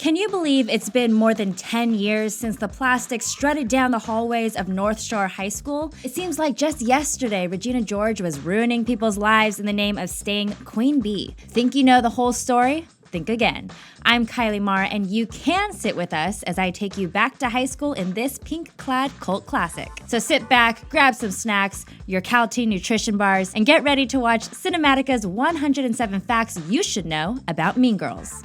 Can you believe it's been more than 10 years since the plastic strutted down the hallways of North Shore High School? It seems like just yesterday, Regina George was ruining people's lives in the name of staying Queen Bee. Think you know the whole story? Think again. I'm Kylie Mar, and you can sit with us as I take you back to high school in this pink-clad cult classic. So sit back, grab some snacks, your Caltine nutrition bars, and get ready to watch Cinematica's 107 Facts You Should Know About Mean Girls.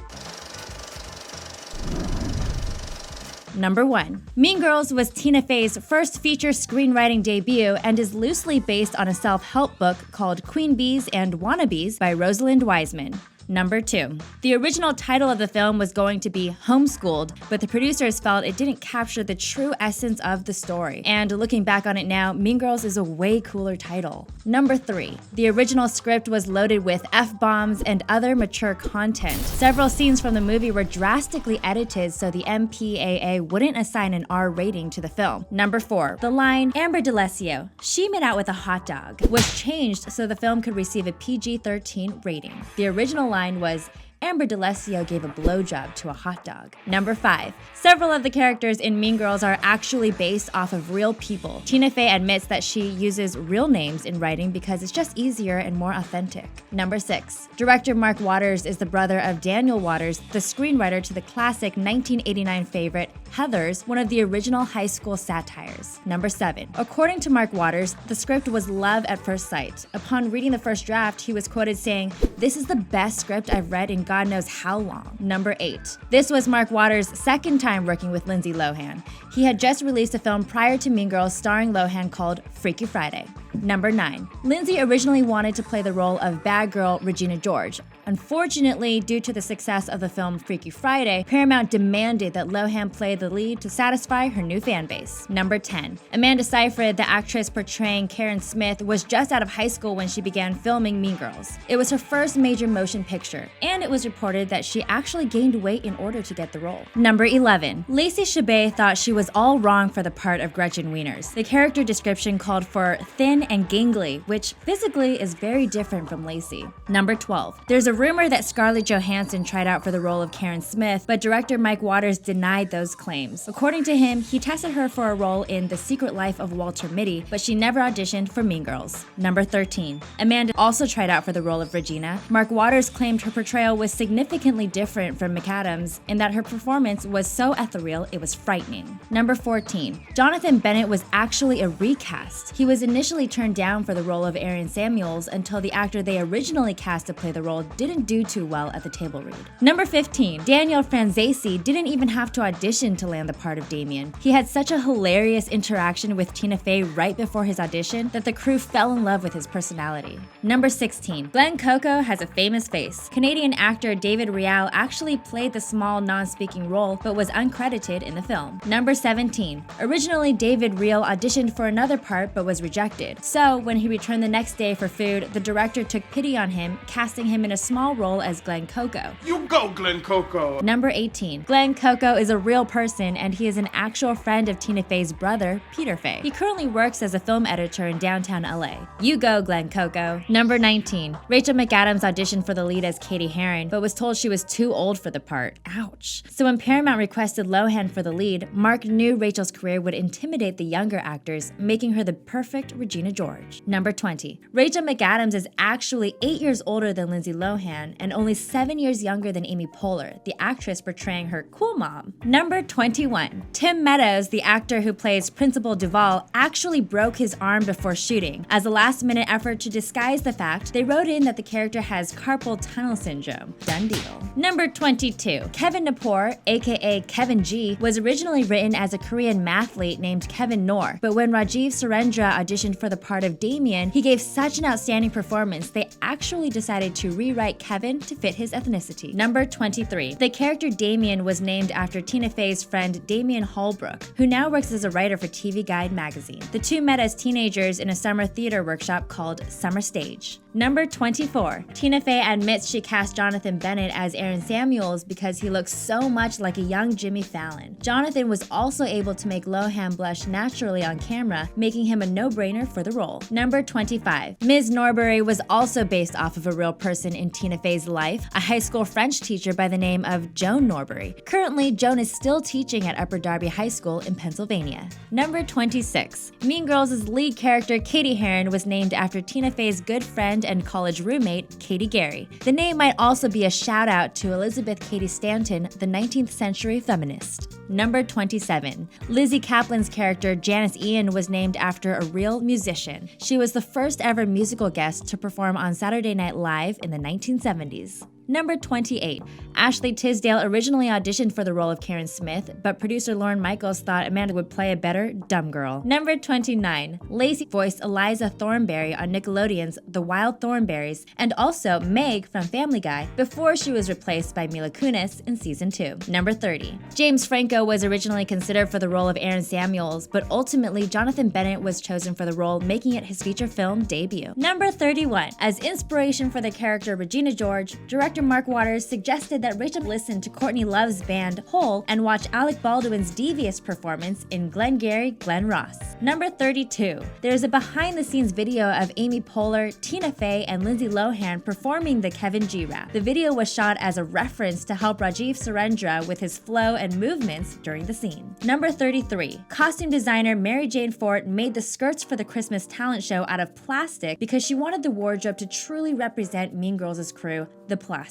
Number 1. Mean Girls was Tina Fey's first feature screenwriting debut and is loosely based on a self-help book called Queen Bees and Wannabes by Rosalind Wiseman. Number 2. The original title of the film was going to be Homeschooled, but the producers felt it didn't capture the true essence of the story. And looking back on it now, Mean Girls is a way cooler title. Number 3. The original script was loaded with F-bombs and other mature content. Several scenes from the movie were drastically edited so the MPAA wouldn't assign an R rating to the film. Number 4. The line, Amber DeLessio, she made out with a hot dog, was changed so the film could receive a PG-13 rating. The original line was, Amber DeLessio gave a blowjob to a hot dog. Number 5. Several of the characters in Mean Girls are actually based off of real people. Tina Fey admits that she uses real names in writing because it's just easier and more authentic. Number 6. Director Mark Waters is the brother of Daniel Waters, the screenwriter to the classic 1989 favorite, Heathers, one of the original high school satires. Number 7. According to Mark Waters, the script was love at first sight. Upon reading the first draft, he was quoted saying, "This is the best script I've read in God knows how long." Number 8. This was Mark Waters' second time working with Lindsay Lohan. He had just released a film prior to Mean Girls starring Lohan called Freaky Friday. Number 9. Lindsay originally wanted to play the role of bad girl Regina George. Unfortunately, due to the success of the film Freaky Friday, Paramount demanded that Lohan play the lead to satisfy her new fan base. Number 10. Amanda Seyfried, the actress portraying Karen Smith, was just out of high school when she began filming Mean Girls. It was her first major motion picture, and it was reported that she actually gained weight in order to get the role. Number 11. Lacey Chabert thought she was all wrong for the part of Gretchen Wieners. The character description called for thin and gangly, which physically is very different from Lacey. Number 12. There's a rumor that Scarlett Johansson tried out for the role of Karen Smith, but director Mike Waters denied those claims. According to him, he tested her for a role in The Secret Life of Walter Mitty, but she never auditioned for Mean Girls. Number 13. Amanda also tried out for the role of Regina. Mark Waters claimed her portrayal was significantly different from McAdams in that her performance was so ethereal it was frightening. Number 14. Jonathan Bennett was actually a recast. He was initially turned down for the role of Aaron Samuels until the actor they originally cast to play the role didn't do too well at the table read. Number 15. Daniel Franzese didn't even have to audition to land the part of Damien. He had such a hilarious interaction with Tina Fey right before his audition that the crew fell in love with his personality. Number 16. Glenn Coco has a famous face. Canadian actor David Rial actually played the small non-speaking role but was uncredited in the film. Number 17. Originally, David Rial auditioned for another part but was rejected. So, when he returned the next day for food, the director took pity on him, casting him in a small role as Glenn Coco. You go, Glenn Coco! Number 18. Glenn Coco is a real person and he is an actual friend of Tina Fey's brother, Peter Fey. He currently works as a film editor in downtown LA. You go, Glenn Coco. Number 19. Rachel McAdams auditioned for the lead as Katie Heron, but was told she was too old for the part. Ouch. So when Paramount requested Lohan for the lead, Mark knew Rachel's career would intimidate the younger actors, making her the perfect Regina George. Number 20. Rachel McAdams is actually 8 years older than Lindsay Lohan and only 7 years younger than Amy Poehler, the actress portraying her cool mom. Number 21. Tim Meadows, the actor who plays Principal Duvall, actually broke his arm before shooting. As a last-minute effort to disguise the fact, they wrote in that the character has carpal tunnel syndrome. Done deal. Number 22. Kevin Napor, aka Kevin G, was originally written as a Korean mathlete named Kevin Noor, but when Rajiv Surendra auditioned for the part of Damien, he gave such an outstanding performance they actually decided to rewrite Kevin to fit his ethnicity. Number 23. The character Damien was named after Tina Fey's friend Damien Holbrook, who now works as a writer for TV Guide magazine. The two met as teenagers in a summer theater workshop called Summer Stage. Number 24. Tina Fey admits she cast Jonathan Bennett as Aaron Samuels because he looks so much like a young Jimmy Fallon. Jonathan was also able to make Lohan blush naturally on camera, making him a no-brainer for the role. Number 25. Ms. Norbury was also based off of a real person in Tina Fey's life, a high school French teacher by the name of Joan Norbury. Currently, Joan is still teaching at Upper Darby High School in Pennsylvania. Number 26. Mean Girls' lead character Cady Heron was named after Tina Fey's good friend and college roommate, Katie Gary. The name might also be a shout out to Elizabeth Cady Stanton, the 19th century feminist. Number 27. Lizzie Kaplan's character Janice Ian was named after a real musician. She was the first ever musical guest to perform on Saturday Night Live in the 1970s. Number 28. Ashley Tisdale originally auditioned for the role of Karen Smith, but producer Lorne Michaels thought Amanda would play a better dumb girl. Number 29. Lacey voiced Eliza Thornberry on Nickelodeon's The Wild Thornberrys, and also Meg from Family Guy, before she was replaced by Mila Kunis in Season 2. Number 30. James Franco was originally considered for the role of Aaron Samuels, but ultimately Jonathan Bennett was chosen for the role, making it his feature film debut. Number 31. As inspiration for the character Regina George, director Mark Waters suggested that Rachel listen to Courtney Love's band Hole and watch Alec Baldwin's devious performance in Glengarry Glen Ross. Number 32. There's a behind-the-scenes video of Amy Poehler, Tina Fey, and Lindsay Lohan performing the Kevin G rap. The video was shot as a reference to help Rajiv Surendra with his flow and movements during the scene. Number 33. Costume designer Mary Jane Fort made the skirts for the Christmas talent show out of plastic because she wanted the wardrobe to truly represent Mean Girls' crew, the Plastics.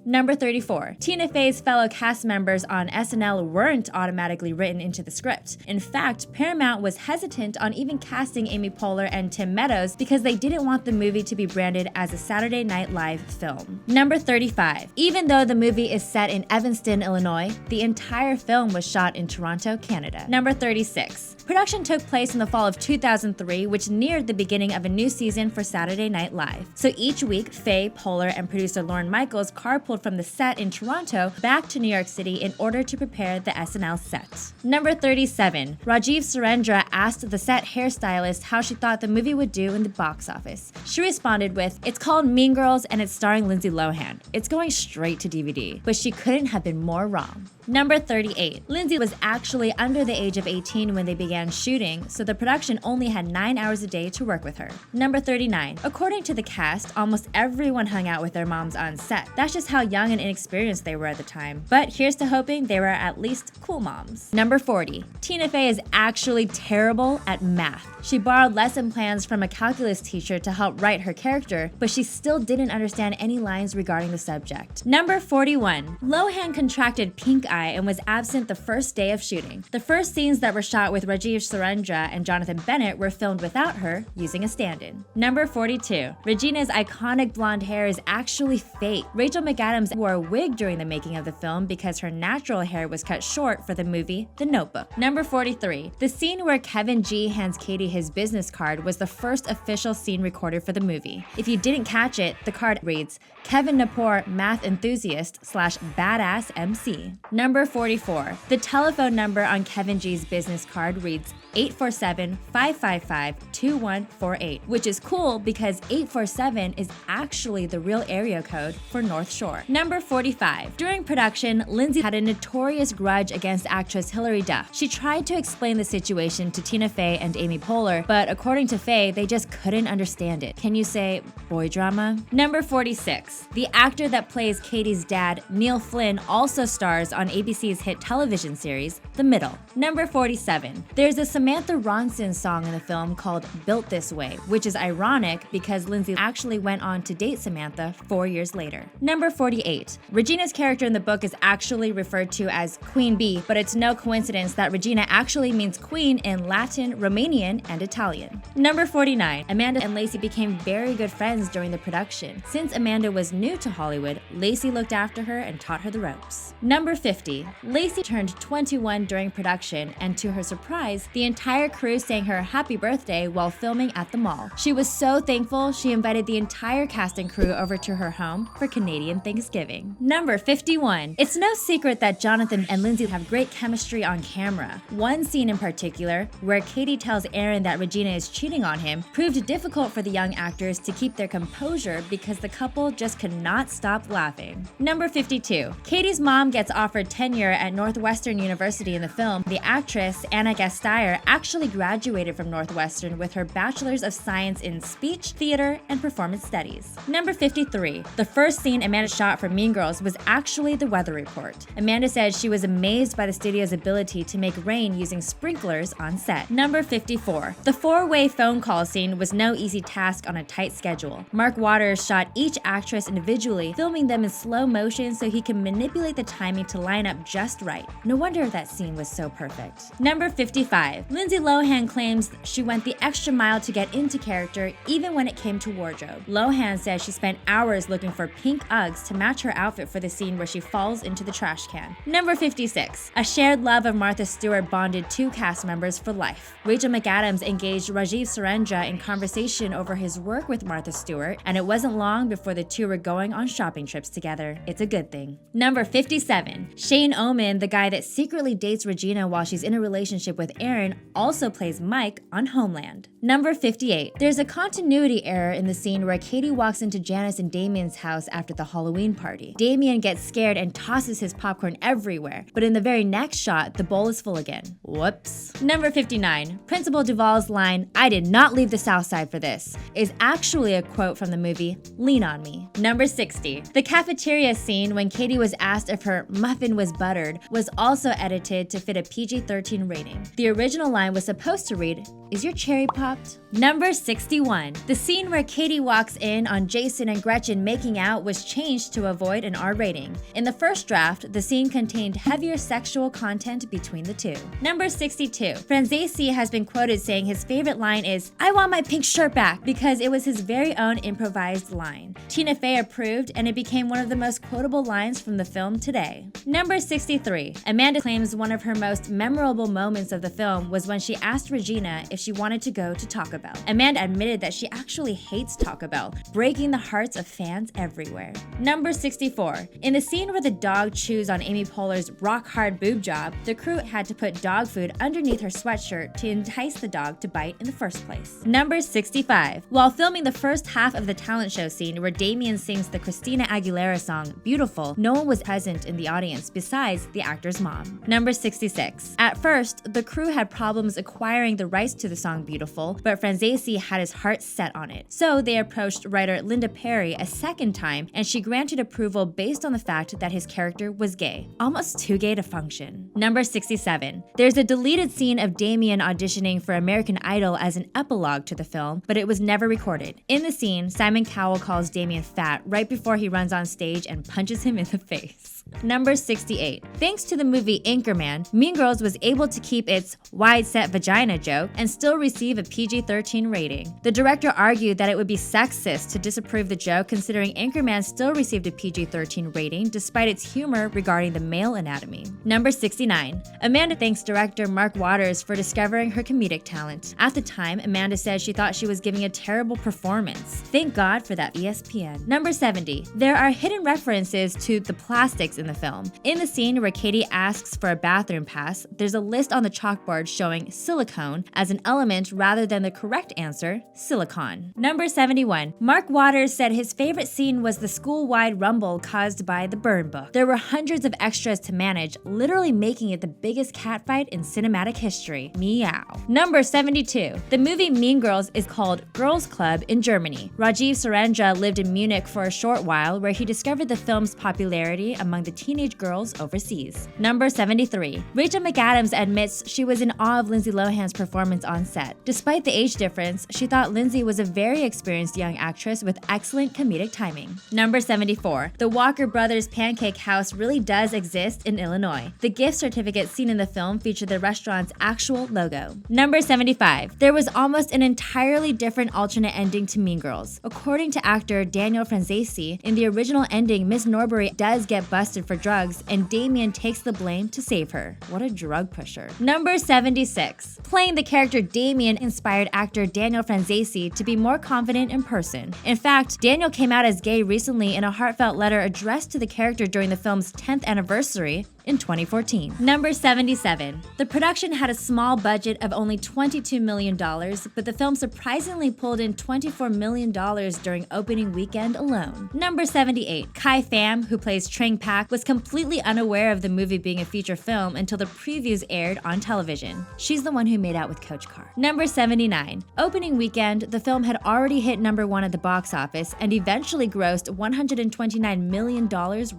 Number 34. Tina Fey's fellow cast members on SNL weren't automatically written into the script. In fact, Paramount was hesitant on even casting Amy Poehler and Tim Meadows because they didn't want the movie to be branded as a Saturday Night Live film. Number 35. Even though the movie is set in Evanston, Illinois, the entire film was shot in Toronto, Canada. Number 36. Production took place in the fall of 2003, which neared the beginning of a new season for Saturday Night Live. So each week, Fey, Poehler, and producer Lorne Michaels carpooled from the set in Toronto back to New York City in order to prepare the SNL set. Number 37. Rajiv Surendra asked the set hairstylist how she thought the movie would do in the box office. She responded with, "It's called Mean Girls and it's starring Lindsay Lohan. It's going straight to DVD." But she couldn't have been more wrong. Number 38. Lindsay was actually under the age of 18 when they began shooting, so the production only had 9 hours a day to work with her. Number 39. According to the cast, almost everyone hung out with their moms on set. That's just how young and inexperienced they were at the time. But here's to hoping they were at least cool moms. Number 40. Tina Fey is actually terrible at math. She borrowed lesson plans from a calculus teacher to help write her character, but she still didn't understand any lines regarding the subject. Number 41. Lohan contracted pink eye and was absent the first day of shooting. The first scenes that were shot with Rajiv Surendra and Jonathan Bennett were filmed without her, using a stand-in. Number 42. Regina's iconic blonde hair is actually fake. Rachel McAdams wore a wig during the making of the film because her natural hair was cut short for the movie The Notebook. Number 43. The scene where Kevin G hands Katie his business card was the first official scene recorded for the movie. If you didn't catch it, the card reads, Kevin Napor, math enthusiast / badass MC. Number 44. The telephone number on Kevin G's business card reads 847-555-2148, which is cool because 847 is actually the real area code for North Shore. Number 45. During production, Lindsay had a notorious grudge against actress Hilary Duff. She tried to explain the situation to Tina Fey and Amy Poehler, but according to Fey, they just couldn't understand it. Can you say boy drama? Number 46. The actor that plays Katie's dad, Neil Flynn, also stars on ABC's hit television series, The Middle. Number 47. There's a Samantha Ronson song in the film called Built This Way, which is ironic because Lindsay actually went on to date Samantha 4 years later. Number 48. Regina's character in the book is actually referred to as Queen Bee, but it's no coincidence that Regina actually means queen in Latin, Romanian, and Italian. Number 49. Amanda and Lacey became very good friends during the production. Since Amanda was new to Hollywood, Lacey looked after her and taught her the ropes. Number 50. 50, Lacey turned 21 during production, and to her surprise, the entire crew sang her happy birthday while filming at the mall. She was so thankful, she invited the entire cast and crew over to her home for Canadian Thanksgiving. Number 51. It's no secret that Jonathan and Lindsay have great chemistry on camera. One scene in particular, where Cady tells Aaron that Regina is cheating on him, proved difficult for the young actors to keep their composure because the couple just could not stop laughing. Number 52. Cady's mom gets offered tenure at Northwestern University in the film. The actress, Anna Gasteyer, actually graduated from Northwestern with her Bachelor's of Science in Speech, Theater, and Performance Studies. Number 53. The first scene Amanda shot for Mean Girls was actually the weather report. Amanda said she was amazed by the studio's ability to make rain using sprinklers on set. Number 54. The four-way phone call scene was no easy task on a tight schedule. Mark Waters shot each actress individually, filming them in slow motion so he can manipulate the timing to line up just right. No wonder that scene was so perfect. Number 55. Lindsay Lohan claims she went the extra mile to get into character even when it came to wardrobe. Lohan says she spent hours looking for pink Uggs to match her outfit for the scene where she falls into the trash can. Number 56. A shared love of Martha Stewart bonded two cast members for life. Rachel McAdams engaged Rajiv Saranjah in conversation over his work with Martha Stewart, and it wasn't long before the two were going on shopping trips together. It's a good thing. Number 57. Shane Oman, the guy that secretly dates Regina while she's in a relationship with Aaron, also plays Mike on Homeland. Number 58. There's a continuity error in the scene where Cady walks into Janice and Damien's house after the Halloween party. Damien gets scared and tosses his popcorn everywhere, but in the very next shot, the bowl is full again. Whoops. Number 59. Principal Duvall's line, "I did not leave the South Side for this," is actually a quote from the movie Lean on Me. Number 60. The cafeteria scene when Cady was asked if her muffin was buttered was also edited to fit a PG-13 rating. The original line was supposed to read, "Is your cherry popped?" Number 61. The scene where Cady walks in on Jason and Gretchen making out was changed to avoid an R rating. In the first draft, the scene contained heavier sexual content between the two. Number 62. Franzese has been quoted saying his favorite line is, "I want my pink shirt back," because it was his very own improvised line. Tina Fey approved, and it became one of the most quotable lines from the film today. Number 63. Amanda claims one of her most memorable moments of the film was when she asked Regina if she wanted to go to Taco Bell. Amanda admitted that she actually hates Taco Bell, breaking the hearts of fans everywhere. Number 64. In the scene where the dog chews on Amy Poehler's rock-hard boob job, the crew had to put dog food underneath her sweatshirt to entice the dog to bite in the first place. Number 65. While filming the first half of the talent show scene where Damien sings the Christina Aguilera song, Beautiful, no one was present in the audience besides the actor's mom. Number 66. At first, the crew had problems acquiring the rights to the song Beautiful, but Franzese had his heart set on it. So they approached writer Linda Perry a second time, and she granted approval based on the fact that his character was gay. Almost too gay to function. Number 67. There's a deleted scene of Damien auditioning for American Idol as an epilogue to the film, but it was never recorded. In the scene, Simon Cowell calls Damien fat right before he runs on stage and punches him in the face. Number 68. Thanks to the movie Anchorman, Mean Girls was able to keep its wide-set vagina joke and still receive a PG-13 rating. The director argued that it would be sexist to disapprove the joke considering Anchorman still received a PG-13 rating despite its humor regarding the male anatomy. Number 69. Amanda thanks director Mark Waters for discovering her comedic talent. At the time, Amanda said she thought she was giving a terrible performance. Thank God for that ESPN. Number 70. There are hidden references to the plastics in the film. In the scene where Cady asks for a bathroom pass, there's a list on the chalkboard showing silicone as an element rather than the correct answer, silicon. Number 71. Mark Waters said his favorite scene was the school-wide rumble caused by the burn book. There were hundreds of extras to manage, literally making it the biggest catfight in cinematic history. Meow. Number 72. The movie Mean Girls is called Girls Club in Germany. Rajiv Saranjah lived in Munich for a short while where he discovered the film's popularity among the teenage girls overseas. Number 73. Rachel McAdams admits she was in awe of Lindsay Lohan's performance on set. Despite the age difference, she thought Lindsay was a very experienced young actress with excellent comedic timing. Number 74. The Walker Brothers Pancake House really does exist in Illinois. The gift certificate seen in the film featured the restaurant's actual logo. Number 75. There was almost an entirely different alternate ending to Mean Girls. According to actor Daniel Franzese, in the original ending, Miss Norbury does get busted arrested for drugs, and Damien takes the blame to save her. What a drug pusher. Number 76. Playing the character Damien inspired actor Daniel Franzese to be more confident in person. In fact, Daniel came out as gay recently in a heartfelt letter addressed to the character during the film's 10th anniversary in 2014. Number 77. The production had a small budget of only $22 million, but the film surprisingly pulled in $24 million during opening weekend alone. Number 78. Kai Pham, who plays Trang Pak, was completely unaware of the movie being a feature film until the previews aired on television. She's the one who made out with Coach Carr. Number 79. Opening weekend, the film had already hit number 1 at the box office and eventually grossed $129 million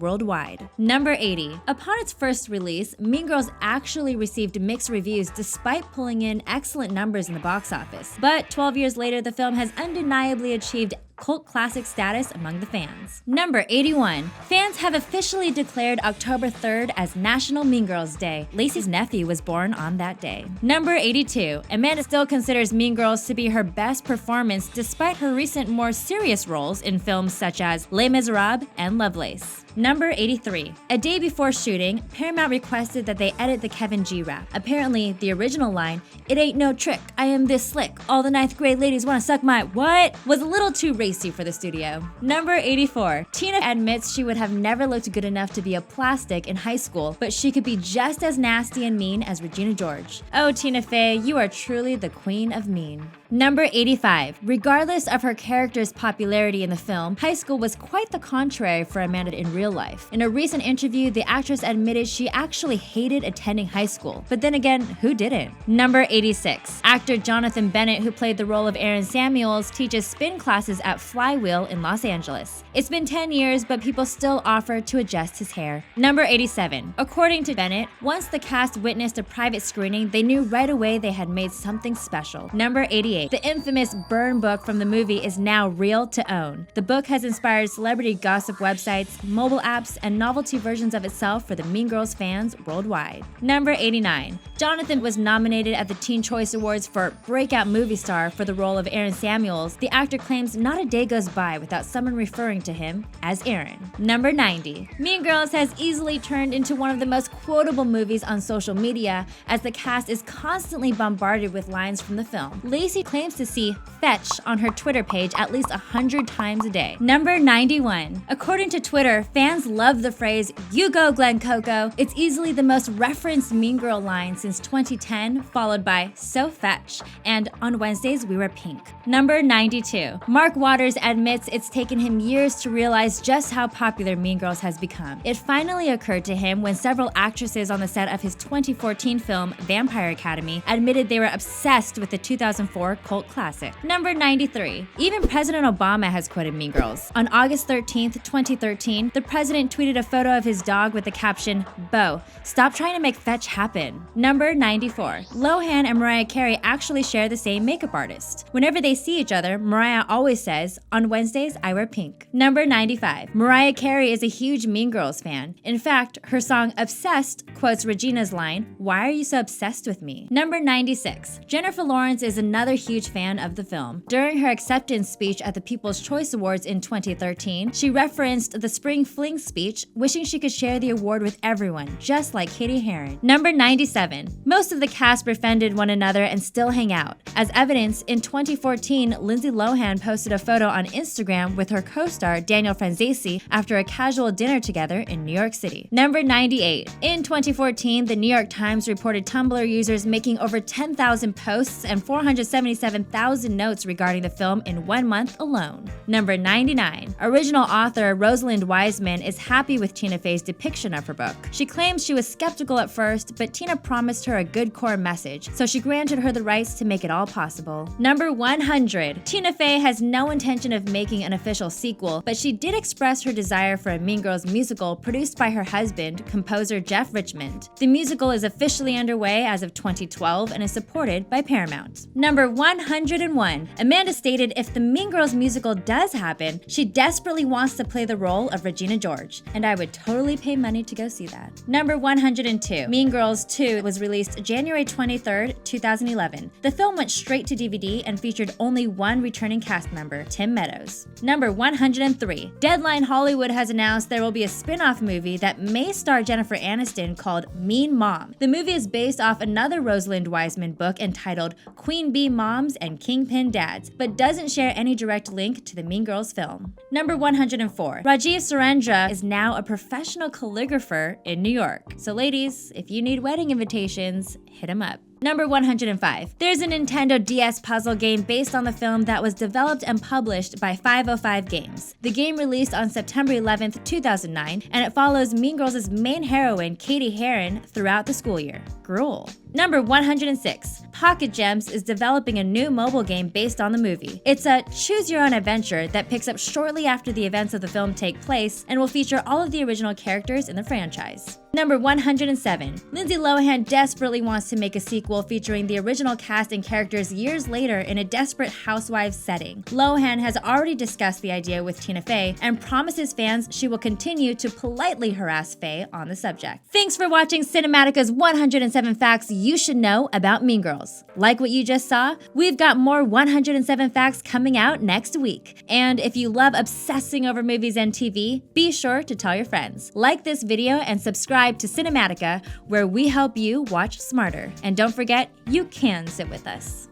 worldwide. Number 80. Upon its first release, Mean Girls actually received mixed reviews despite pulling in excellent numbers in the box office. But 12 years later, the film has undeniably achieved cult classic status among the fans. Number 81. Fans have officially declared October 3rd as National Mean Girls Day. Lacey's nephew was born on that day. Number 82. Amanda still considers Mean Girls to be her best performance despite her recent more serious roles in films such as Les Miserables and Lovelace. Number 83. A day before shooting, Paramount requested that they edit the Kevin G rap. Apparently, the original line, "It ain't no trick, I am this slick, all the 9th grade ladies wanna suck my what?" was a little too racy for the studio. Number 84. Tina admits she would have never looked good enough to be a plastic in high school, but she could be just as nasty and mean as Regina George. Oh, Tina Fey, you are truly the queen of mean. Number 85. Regardless of her character's popularity in the film, high school was quite the contrary for Amanda in real life. In a recent interview, the actress admitted she actually hated attending high school. But then again, who didn't? Number 86. Actor Jonathan Bennett, who played the role of Aaron Samuels, teaches spin classes at Flywheel in Los Angeles. It's been 10 years, but people still offer to adjust his hair. Number 87. According to Bennett, once the cast witnessed a private screening, they knew right away they had made something special. Number 88. The infamous burn book from the movie is now real to own. The book has inspired celebrity gossip websites, mobile apps, and novelty versions of itself for the Mean Girls fans worldwide. Number 89. Jonathan was nominated at the Teen Choice Awards for Breakout Movie Star for the role of Aaron Samuels. The actor claims not a day goes by without someone referring to him as Aaron. Number 90. Mean Girls has easily turned into one of the most quotable movies on social media as the cast is constantly bombarded with lines from the film. Lacey claims to see fetch on her Twitter page at least 100 times a day. Number 91. According to Twitter, fans love the phrase, "You go, Glen Coco." It's easily the most referenced Mean Girl line since 2010, followed by "So fetch" and "On Wednesdays we wear pink." Number 92. Mark Waters admits it's taken him years to realize just how popular Mean Girls has become. It finally occurred to him when several actresses on the set of his 2014 film Vampire Academy admitted they were obsessed with the 2004 cult classic. Number 93. Even President Obama has quoted Mean Girls. On August 13th, 2013, the president tweeted a photo of his dog with the caption, "Bo, stop trying to make fetch happen." Number 94. Lohan and Mariah Carey actually share the same makeup artist. Whenever they see each other, Mariah always says, "On Wednesdays, I wear pink." Number 95. Mariah Carey is a huge Mean Girls fan. In fact, her song Obsessed quotes Regina's line, "Why are you so obsessed with me?" Number 96. Jennifer Lawrence is another huge fan of the film. During her acceptance speech at the People's Choice Awards in 2013, she referenced the Spring Fling speech, wishing she could share the award with everyone, just like Katie Heron. Number 97. Most of the cast befriended one another and still hang out. As evidence, in 2014, Lindsay Lohan posted a photo on Instagram with her co-star Daniel Franzese after a casual dinner together in New York City. Number 98. In 2014, the New York Times reported Tumblr users making over 10,000 posts and 477,000 notes regarding the film in 1 month alone. Number 99. Original author Rosalind Wiseman is happy with Tina Fey's depiction of her book. She claims she was skeptical at first, but Tina promised her a good core message, so she granted her the rights to make it all possible. Number 100. Tina Fey has no intention of making an official sequel, but she did express her desire for a Mean Girls musical produced by her husband, composer Jeff Richmond. The musical is officially underway as of 2012 and is supported by Paramount. Number 101. Amanda stated if the Mean Girls musical does happen, she desperately wants to play the role of Regina George, and I would totally pay money to go see that. Number 102. Mean Girls 2 was released January 23rd, 2011. The film went straight to DVD and featured only one returning cast member, Tim Meadows. Number 103. Deadline Hollywood has announced there will be a spin-off movie that may star Jennifer Aniston called Mean Mom. The movie is based off another Rosalind Wiseman book entitled Queen Bee Moms and Kingpin Dads, but doesn't share any direct link to the Mean Girls film. Number 104. Rajiv Surendra is now a professional calligrapher in New York. So ladies, if you need wedding invitations, hit him up. Number 105. There's a Nintendo DS puzzle game based on the film that was developed and published by 505 Games. The game released on September 11th, 2009, and it follows Mean Girls' main heroine, Katie Heron, throughout the school year. Gruel. Number 106. Pocket Gems is developing a new mobile game based on the movie. It's a choose-your-own-adventure that picks up shortly after the events of the film take place and will feature all of the original characters in the franchise. Number 107. Lindsay Lohan desperately wants to make a sequel featuring the original cast and characters years later in a desperate housewives setting. Lohan has already discussed the idea with Tina Fey and promises fans she will continue to politely harass Fey on the subject. Thanks for watching Cinematica's 107 Facts You Should Know About Mean Girls. Like what you just saw? We've got more 107 Facts coming out next week. And if you love obsessing over movies and TV, be sure to tell your friends. Like this video and subscribe to Cinematica, where we help you watch smarter. And don't forget, you can sit with us.